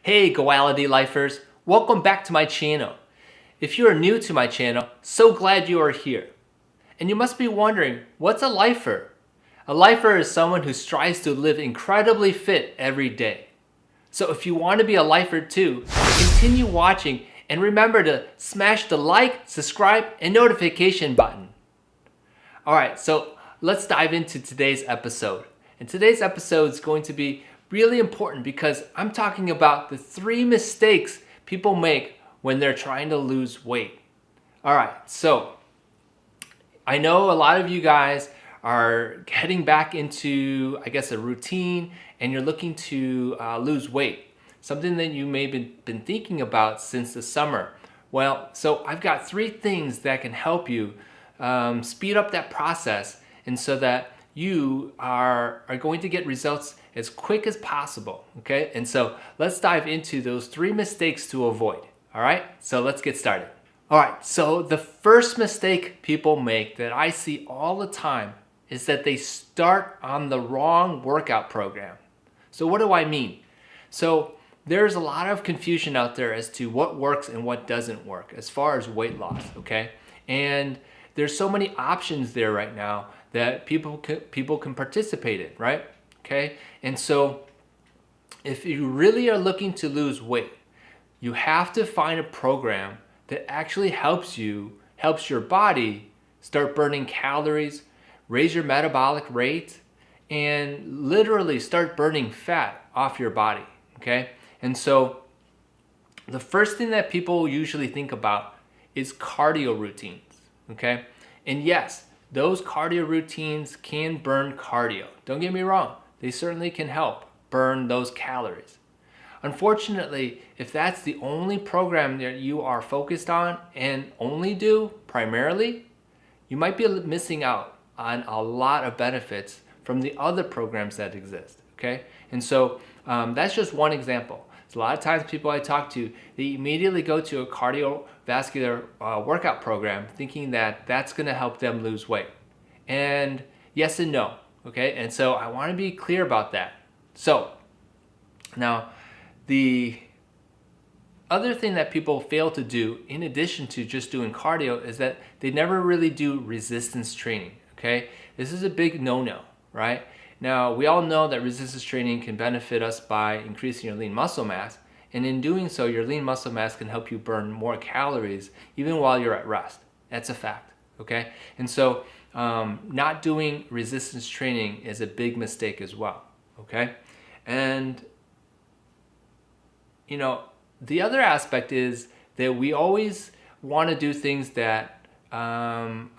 Hey Goality Lifers, welcome back to my channel. If you are new to my channel, so glad you are here. And you must be wondering, what's a lifer? A lifer is someone who strives to live incredibly fit every day. So if you want to be a lifer too, continue watching and remember to smash the like, subscribe, and notification button. Alright, so let's dive into today's episode. And today's episode is going to be really important because I'm talking about the 3 mistakes people make when they're trying to lose weight. Alright, so I know a lot of you guys are heading back into, I guess, a routine and you're looking to lose weight. Something that you may have been thinking about since the summer. Well, so I've got 3 things that can help you speed up that process and so that you are going to get results as quick as possible, okay? And so let's dive into those 3 mistakes to avoid, all right? So let's get started. All right, so the first mistake people make that I see all the time is that they start on the wrong workout program. So what do I mean? So there's a lot of confusion out there as to what works and what doesn't work as far as weight loss, okay? And there's so many options there right now that people can participate in, right? Okay, and so if you really are looking to lose weight, you have to find a program that actually helps your body start burning calories, raise your metabolic rate, and literally start burning fat off your body, okay? And so the first thing that people usually think about is cardio routines, okay? And yes, those cardio routines can burn cardio. Don't get me wrong, they certainly can help burn those calories. Unfortunately, if that's the only program that you are focused on and only do primarily, you might be missing out on a lot of benefits from the other programs that exist, okay? And so that's just one example. So a lot of times people I talk to, they immediately go to a cardiovascular workout program thinking that that's gonna help them lose weight. And yes and no, okay? And so I wanna be clear about that. So now, the other thing that people fail to do, in addition to just doing cardio, is that they never really do resistance training, okay? This is a big no-no, right? Now, we all know that resistance training can benefit us by increasing your lean muscle mass, and in doing so, your lean muscle mass can help you burn more calories even while you're at rest. That's a fact, okay? And so, not doing resistance training is a big mistake as well, okay? And you know, the other aspect is that we always want to do things that are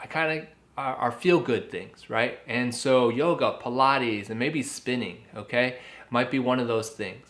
feel-good things, right? And so yoga, Pilates, and maybe spinning, okay, might be one of those things.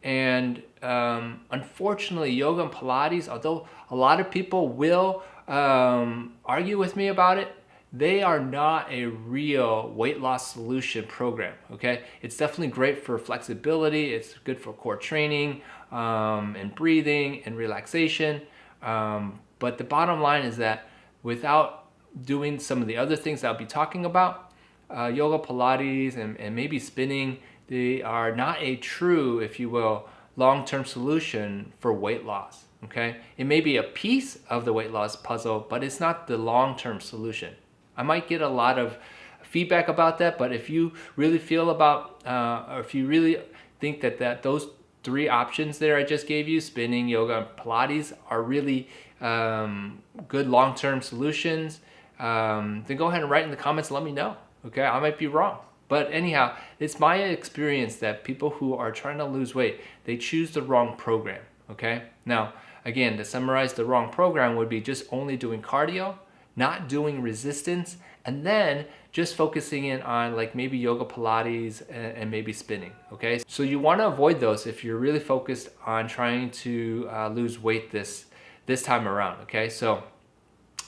And unfortunately, yoga and Pilates, although a lot of people will argue with me about it, they are not a real weight loss solution program, okay? It's definitely great for flexibility, it's good for core training, and breathing and relaxation. But the bottom line is that without doing some of the other things that I'll be talking about, yoga, Pilates, and maybe spinning, they are not a true, if you will, long-term solution for weight loss, okay? It may be a piece of the weight loss puzzle, but it's not the long-term solution. I might get a lot of feedback about that, but if you really feel about, or if you really think that those 3 options there I just gave you, spinning, yoga, and Pilates, are really good long-term solutions, then go ahead and write in the comments and let me know, okay? I might be wrong. But anyhow, it's my experience that people who are trying to lose weight, they choose the wrong program, okay? Now, again, to summarize, the wrong program would be just only doing cardio, not doing resistance, and then just focusing in on like maybe yoga, Pilates, and maybe spinning, okay? So you want to avoid those if you're really focused on trying to lose weight this time around, okay? So,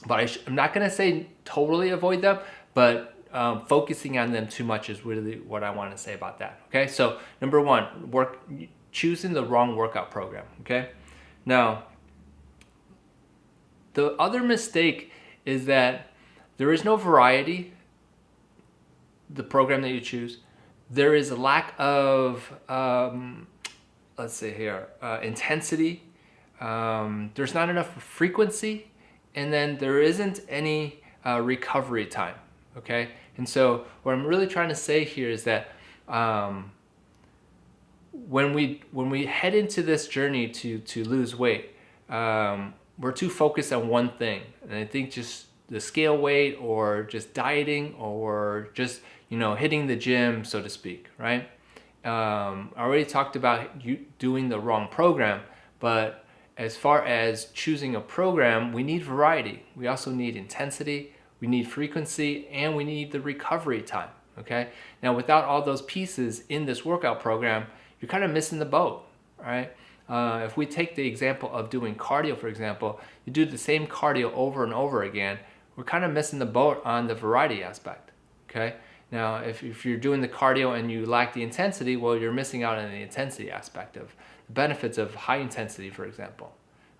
but I'm not gonna say totally avoid them, but focusing on them too much is really what I want to say about that, okay? So number 1, choosing the wrong workout program, okay? Now, the other mistake is that there is no variety, the program that you choose. There is a lack of let's see here, intensity. There's not enough frequency, and then there isn't any recovery time. Okay, and so what I'm really trying to say here is that when we head into this journey to lose weight, we're too focused on one thing, and I think just the scale weight or just dieting or just hitting the gym, so to speak, right? I already talked about you doing the wrong program, but as far as choosing a program, we need variety. We also need intensity, we need frequency, and we need the recovery time. Okay. Now, without all those pieces in this workout program, you're kind of missing the boat, right? If we take the example of doing cardio, for example, you do the same cardio over and over again, we're kind of missing the boat on the variety aspect. Okay. Now, if you're doing the cardio and you lack the intensity, well, you're missing out on the intensity aspect of the benefits of high intensity, for example.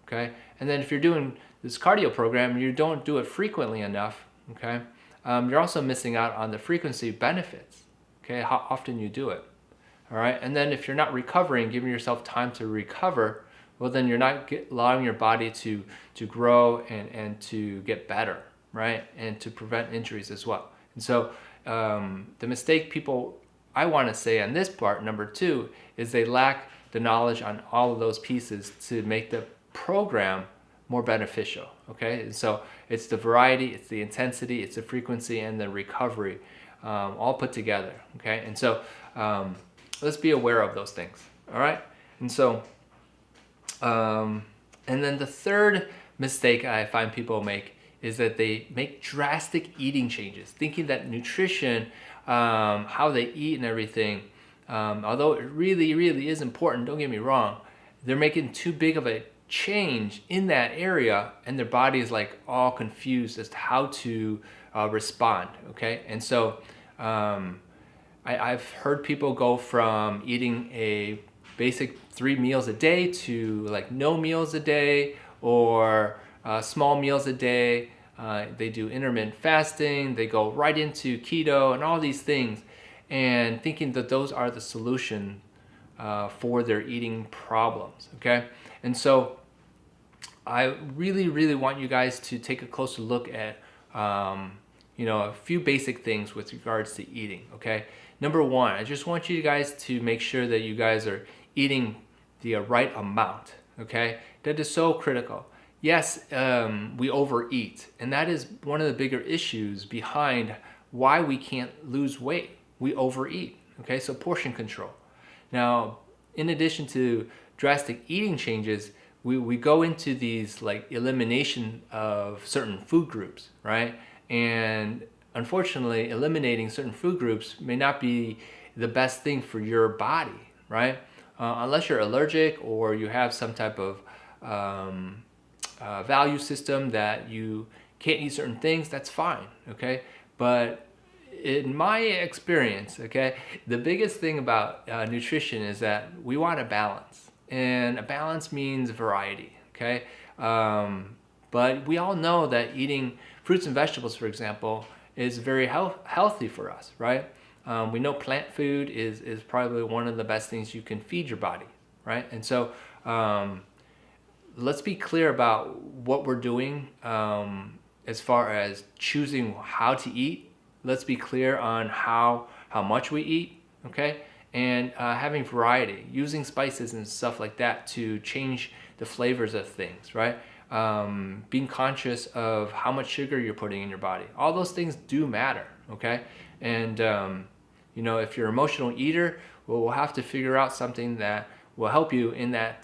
Okay. And then if you're doing this cardio program, you don't do it frequently enough. Okay. You're also missing out on the frequency benefits. Okay. How often you do it. All right. And then if you're not recovering, giving yourself time to recover, well, then you're not allowing your body to grow and to get better, right? And to prevent injuries as well. And so the mistake people, I want to say on this part, number 2, is they lack the knowledge on all of those pieces to make the program more beneficial. Okay. And so it's the variety, it's the intensity, it's the frequency, and the recovery, all put together. Okay. And so let's be aware of those things. All right. And so, and then the third mistake I find people make is that they make drastic eating changes, thinking that nutrition, how they eat and everything, although it really, really is important, don't get me wrong, they're making too big of a change in that area, and their body is like all confused as to how to respond. Okay. And so I've heard people go from eating a basic 3 meals a day to like no meals a day, or small meals a day. They do intermittent fasting, they go right into keto and all these things, and thinking that those are the solution for their eating problems. Okay. And so I really, really want you guys to take a closer look at a few basic things with regards to eating. Okay. Number 1, I just want you guys to make sure that you guys are eating the right amount. Okay. That is so critical. Yes, we overeat, and that is one of the bigger issues behind why we can't lose weight. We overeat. Okay. So portion control. Now, in addition to drastic eating changes, we go into these like elimination of certain food groups, right? And unfortunately, eliminating certain food groups may not be the best thing for your body, right? Unless you're allergic or you have some type of value system that you can't eat certain things, that's fine, okay? But in my experience, okay, the biggest thing about nutrition is that we want a balance. And a balance means variety, okay? But we all know that eating fruits and vegetables, for example, is very healthy for us, right? We know plant food is probably one of the best things you can feed your body, right? And so let's be clear about what we're doing as far as choosing how to eat. Let's be clear on how much we eat, okay? And having variety, using spices and stuff like that to change the flavors of things, right? Being conscious of how much sugar you're putting in your body. All those things do matter, okay? And, if you're an emotional eater, well, we'll have to figure out something that will help you in that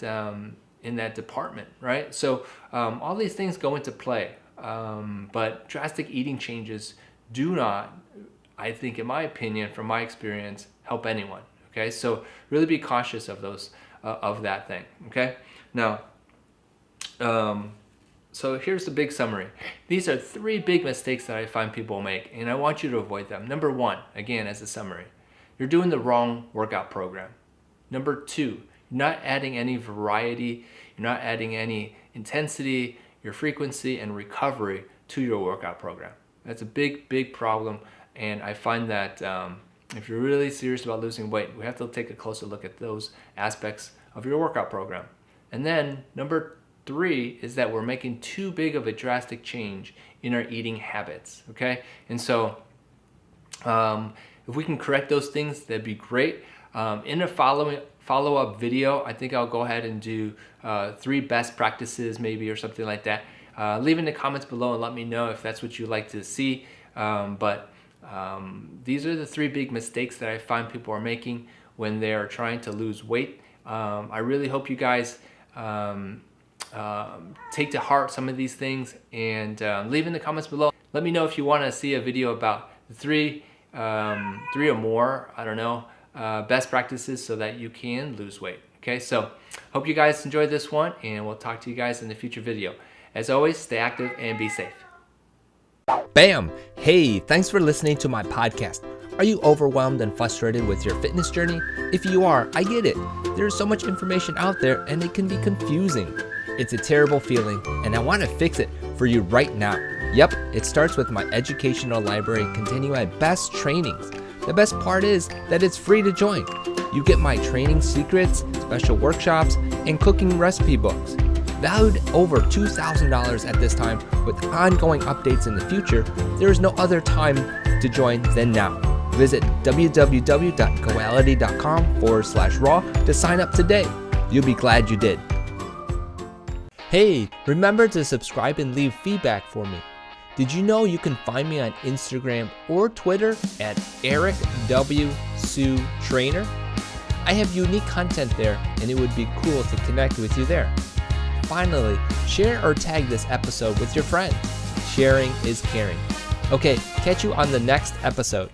department, right? So all these things go into play, but drastic eating changes do not, I think, in my opinion, from my experience, help anyone. Okay, so really be cautious of those, of that thing. Okay, now, so here's the big summary. These are 3 big mistakes that I find people make, and I want you to avoid them. Number 1, again, as a summary, you're doing the wrong workout program. Number 2, you're not adding any variety, you're not adding any intensity, your frequency, and recovery to your workout program. That's a big, big problem, and I find that if you're really serious about losing weight, we have to take a closer look at those aspects of your workout program. And then number 3 is that we're making too big of a drastic change in our eating habits, okay? And so if we can correct those things, that'd be great. In a follow-up video, I think I'll go ahead and do 3 best practices maybe or something like that. Leave in the comments below and let me know if that's what you'd like to see. But these are the 3 big mistakes that I find people are making when they are trying to lose weight. I really hope you guys take to heart some of these things, and leave in the comments below. Let me know if you want to see a video about the 3 or more, I don't know, best practices so that you can lose weight. Okay, so hope you guys enjoyed this one, and we'll talk to you guys in the future video. As always, stay active and be safe. Bam! Hey, thanks for listening to my podcast. Are you overwhelmed and frustrated with your fitness journey? If you are, I get it. There's so much information out there and it can be confusing. It's a terrible feeling, and I want to fix it for you right now. Yep, it starts with my educational library containing my best trainings. The best part is that it's free to join. You get my training secrets, special workshops, and cooking recipe books. Valued over $2,000 at this time, with ongoing updates in the future, there is no other time to join than now. Visit www.goality.com/raw to sign up today. You'll be glad you did. Hey, remember to subscribe and leave feedback for me. Did you know you can find me on Instagram or Twitter at Eric W. Sue Trainer? I have unique content there, and it would be cool to connect with you there. Finally, share or tag this episode with your friends. Sharing is caring. Okay, catch you on the next episode.